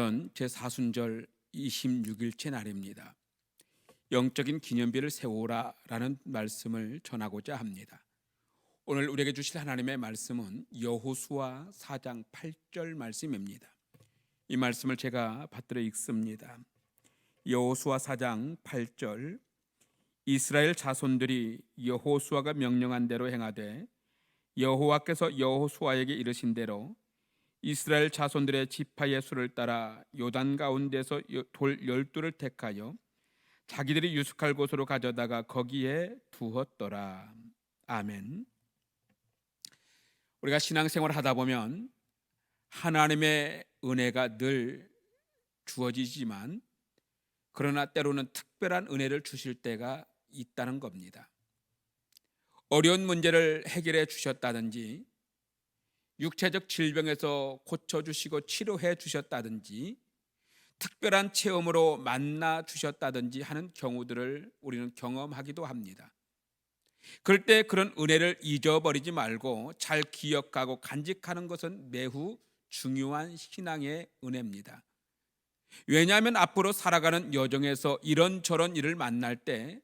오늘은 제4순절 26일째 날입니다. 영적인 기념비를 세우라라는 말씀을 전하고자 합니다. 오늘 우리에게 주실 하나님의 말씀은 여호수아 4장 8절 말씀입니다. 이 말씀을 제가 받들어 읽습니다. 여호수아 4장 8절. 이스라엘 자손들이 여호수아가 명령한 대로 행하되 여호와께서 여호수아에게 이르신 대로 이스라엘 자손들의 지파의 수를 따라 요단 가운데서 돌 12를 택하여 자기들이 유숙할 곳으로 가져다가 거기에 두었더라. 아멘. 우리가 신앙생활을 하다 보면 하나님의 은혜가 늘 주어지지만 그러나 때로는 특별한 은혜를 주실 때가 있다는 겁니다. 어려운 문제를 해결해 주셨다든지 육체적 질병에서 고쳐주시고 치료해 주셨다든지 특별한 체험으로 만나 주셨다든지 하는 경우들을 우리는 경험하기도 합니다. 그럴 때 그런 은혜를 잊어버리지 말고 잘 기억하고 간직하는 것은 매우 중요한 신앙의 은혜입니다. 왜냐하면 앞으로 살아가는 여정에서 이런저런 일을 만날 때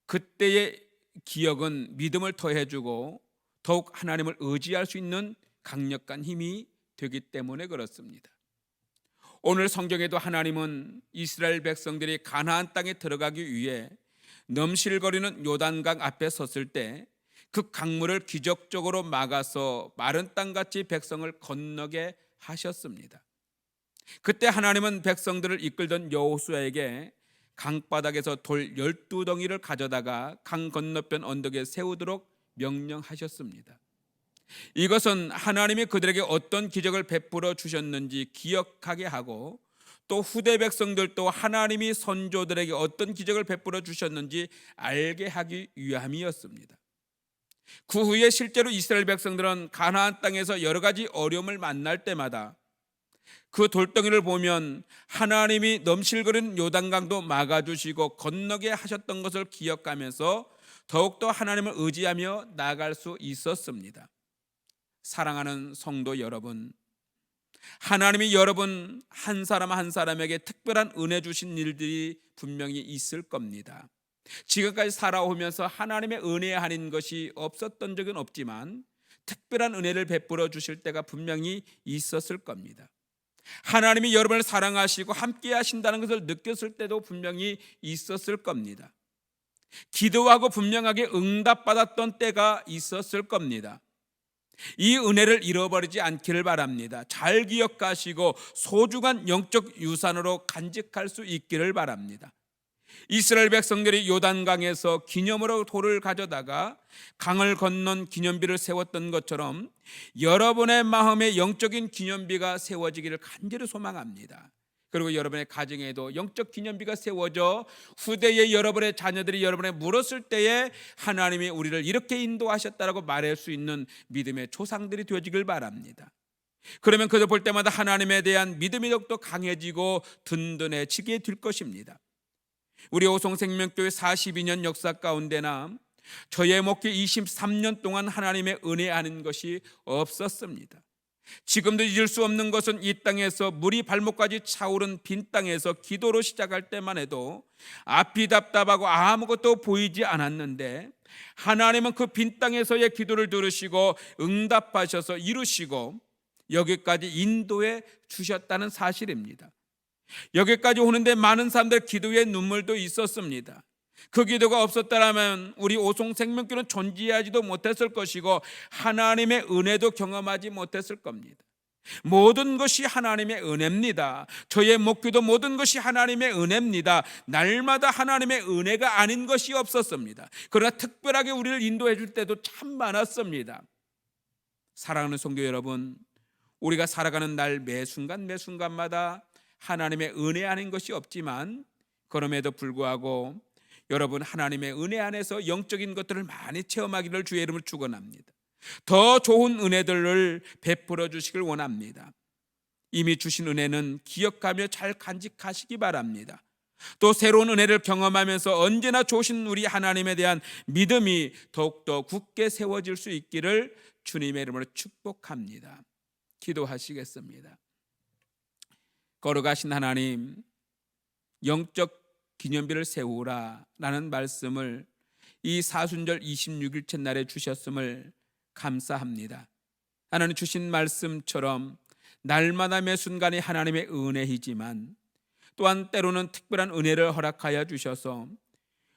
그때의 기억은 믿음을 더해주고 더욱 하나님을 의지할 수 있는 강력한 힘이 되기 때문에 그렇습니다. 오늘 성경에도 하나님은 이스라엘 백성들이 가나안 땅에 들어가기 위해 넘실거리는 요단강 앞에 섰을 때 그 강물을 기적적으로 막아서 마른 땅같이 백성을 건너게 하셨습니다. 그때 하나님은 백성들을 이끌던 여호수아에게 강바닥에서 돌 12덩이를 가져다가 강 건너편 언덕에 세우도록 명령하셨습니다. 이것은 하나님이 그들에게 어떤 기적을 베풀어 주셨는지 기억하게 하고 또 후대 백성들도 하나님이 선조들에게 어떤 기적을 베풀어 주셨는지 알게 하기 위함이었습니다. 그 후에 실제로 이스라엘 백성들은 가나안 땅에서 여러 가지 어려움을 만날 때마다 그 돌덩이를 보면 하나님이 넘실거리는 요단강도 막아주시고 건너게 하셨던 것을 기억하면서 더욱더 하나님을 의지하며 나아갈 수 있었습니다. 사랑하는 성도 여러분, 하나님이 여러분 한 사람 한 사람에게 특별한 은혜 주신 일들이 분명히 있을 겁니다. 지금까지 살아오면서 하나님의 은혜 아닌 것이 없었던 적은 없지만 특별한 은혜를 베풀어 주실 때가 분명히 있었을 겁니다. 하나님이 여러분을 사랑하시고 함께 하신다는 것을 느꼈을 때도 분명히 있었을 겁니다. 기도하고 분명하게 응답받았던 때가 있었을 겁니다. 이 은혜를 잃어버리지 않기를 바랍니다. 잘 기억하시고 소중한 영적 유산으로 간직할 수 있기를 바랍니다. 이스라엘 백성들이 요단강에서 기념으로 돌을 가져다가 강을 건넌 기념비를 세웠던 것처럼 여러분의 마음에 영적인 기념비가 세워지기를 간절히 소망합니다. 그리고 여러분의 가정에도 영적 기념비가 세워져 후대의 여러분의 자녀들이 여러분의 물었을 때에 하나님이 우리를 이렇게 인도하셨다라고 말할 수 있는 믿음의 조상들이 되어지길 바랍니다. 그러면 그들 볼 때마다 하나님에 대한 믿음이 더욱더 강해지고 든든해지게 될 것입니다. 우리 오송생명교회 42년 역사 가운데나 저의 목회 23년 동안 하나님의 은혜 아는 것이 없었습니다. 지금도 잊을 수 없는 것은 이 땅에서 물이 발목까지 차오른 빈 땅에서 기도로 시작할 때만 해도 앞이 답답하고 아무것도 보이지 않았는데 하나님은 그 빈 땅에서의 기도를 들으시고 응답하셔서 이루시고 여기까지 인도해 주셨다는 사실입니다. 여기까지 오는데 많은 사람들 기도의 눈물도 있었습니다. 그 기도가 없었다면 우리 오송생명교는 존재하지도 못했을 것이고 하나님의 은혜도 경험하지 못했을 겁니다. 모든 것이 하나님의 은혜입니다. 저의 목기도 모든 것이 하나님의 은혜입니다. 날마다 하나님의 은혜가 아닌 것이 없었습니다. 그러나 특별하게 우리를 인도해 줄 때도 참 많았습니다. 사랑하는 성도 여러분, 우리가 살아가는 날 매 순간마다 하나님의 은혜 아닌 것이 없지만 그럼에도 불구하고 여러분 하나님의 은혜 안에서 영적인 것들을 많이 체험하기를 주의 이름으로 축원합니다. 더 좋은 은혜들을 베풀어 주시길 원합니다. 이미 주신 은혜는 기억하며 잘 간직하시기 바랍니다. 또 새로운 은혜를 경험하면서 언제나 좋으신 우리 하나님에 대한 믿음이 더욱더 굳게 세워질 수 있기를 주님의 이름으로 축복합니다. 기도하시겠습니다. 거룩하신 하나님, 영적 기념비를 세우라 라는 말씀을 이 사순절 26일째 날에 주셨음을 감사합니다. 하나님 주신 말씀처럼 날마다 매 순간이 하나님의 은혜이지만 또한 때로는 특별한 은혜를 허락하여 주셔서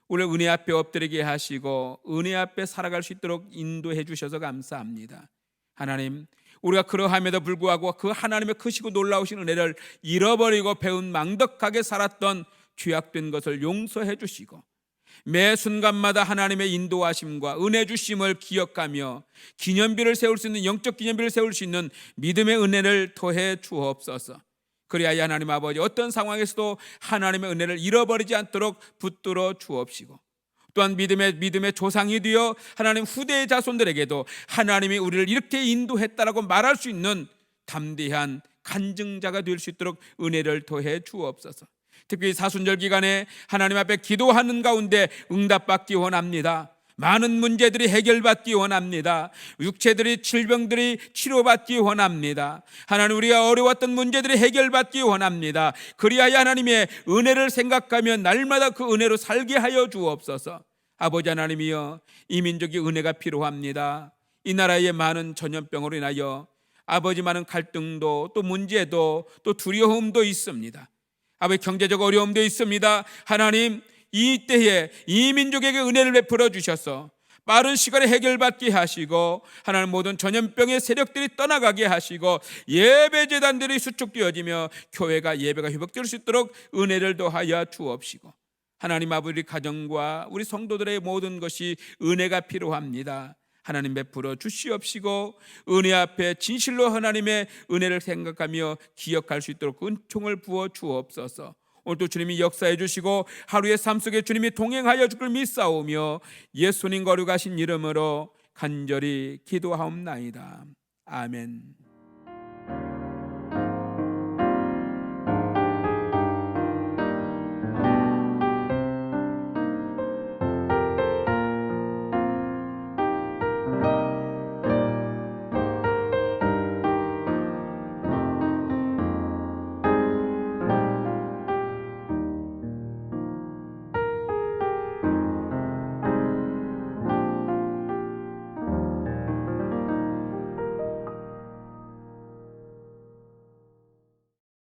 우리 은혜 앞에 엎드리게 하시고 은혜 앞에 살아갈 수 있도록 인도해 주셔서 감사합니다. 하나님, 우리가 그러함에도 불구하고 그 하나님의 크시고 놀라우신 은혜를 잃어버리고 배운 망덕하게 살았던 죄악된 것을 용서해 주시고 매 순간마다 하나님의 인도하심과 은혜 주심을 기억하며 기념비를 세울 수 있는, 영적 기념비를 세울 수 있는 믿음의 은혜를 더해 주옵소서. 그래야 하나님 아버지 어떤 상황에서도 하나님의 은혜를 잃어버리지 않도록 붙들어 주옵시고 또한 믿음의 조상이 되어 하나님 후대의 자손들에게도 하나님이 우리를 이렇게 인도했다라고 말할 수 있는 담대한 간증자가 될 수 있도록 은혜를 더해 주옵소서. 특히 사순절 기간에 하나님 앞에 기도하는 가운데 응답받기 원합니다. 많은 문제들이 해결받기 원합니다. 육체들이 질병들이 치료받기 원합니다. 하나님, 우리가 어려웠던 문제들이 해결받기 원합니다. 그리하여 하나님의 은혜를 생각하며 날마다 그 은혜로 살게 하여 주옵소서. 아버지 하나님이여, 이 민족이 은혜가 필요합니다. 이 나라의 많은 전염병으로 인하여 아버지 많은 갈등도 또 문제도 또 두려움도 있습니다. 아버지 경제적 어려움도 있습니다. 하나님, 이 때에 이 민족에게 은혜를 베풀어 주셔서 빠른 시간에 해결받게 하시고 하나님 모든 전염병의 세력들이 떠나가게 하시고 예배재단들이 수축되어지며 교회가 예배가 회복될 수 있도록 은혜를 더하여 주옵시고 하나님 아버지 가정과 우리 성도들의 모든 것이 은혜가 필요합니다. 하나님 베풀어 주시옵시고 은혜 앞에 진실로 하나님의 은혜를 생각하며 기억할 수 있도록 은총을 부어 주옵소서. 오늘도 주님이 역사해 주시고 하루의 삶 속에 주님이 동행하여 주길 믿사오며 예수님 거룩하신 이름으로 간절히 기도하옵나이다. 아멘.